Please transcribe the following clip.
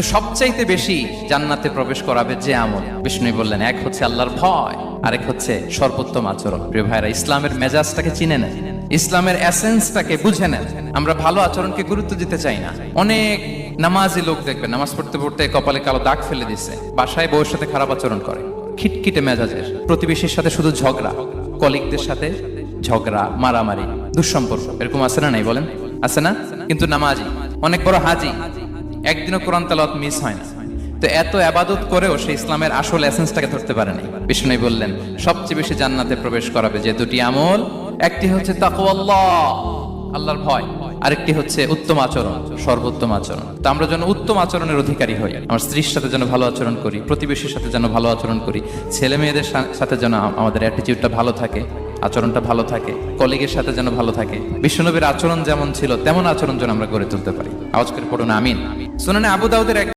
সবচাইতে বেশি জান্নাতে প্রবেশ করাবে যে আমল, বিষ্ণু বললেন, এক হচ্ছে আল্লাহর ভয়, আরেক হচ্ছে সর্বোত্তম আচরণ। প্রিয় ভাইরা, ইসলামের মেজাজটাকে চিনে নেন, ইসলামের এসেন্সটাকে বুঝে নেন। আমরা ভালো আচরণকে গুরুত্ব দিতে চাই না। অনেক নামাজি লোক দেখবেন নামাজ পড়তে পড়তে কপালে কালো দাগ ফেলে দিচ্ছে, বাসায় বউয়ের সাথে খারাপ আচরণ করে, খিটখিটে মেজাজের, প্রতিবেশীর সাথে শুধু ঝগড়া, কলিগদের সাথে ঝগড়া, মারামারি, দুঃসম্পর্ক, এরকম আছে না? নাই বলেন, আছে না? কিন্তু নামাজি, অনেক বড় হাজি, একদিনও কোরআন তেলাওয়াত মিস হয় না। তো এত আবাদত করেও সে ইসলামের আসল এসেন্সটাকে ধরতে পারেনি। বিষ্ণু বললেন, সবচেয়ে বেশি জান্নাতে প্রবেশ করাবে যে দুটি আমল, একটি হচ্ছে তাকওয়াল্লাহ, আল্লাহর ভয়, আরেকটি হচ্ছে উত্তম আচরণ, সর্বোত্তম আচরণ। তো আমরা যেন উত্তম আচরণের অধিকারী হই, আমার স্ত্রীর সাথে যেন ভালো আচরণ করি, প্রতিবেশীর সাথে যেন ভালো আচরণ করি, ছেলে মেয়েদের সাথে যেন আমাদের অ্যাটিটিউডটা ভালো থাকে, আচরণটা ভালো থাকে, কলিগের সাথে যেন ভালো থাকে। বিশ্বনবীর আচরণ যেমন ছিল তেমন আচরণ যেন আমরা গড়ে তুলতে পারি। আওয়াজ করে পড়ুন আমিন। সুনানে আবু দাউদের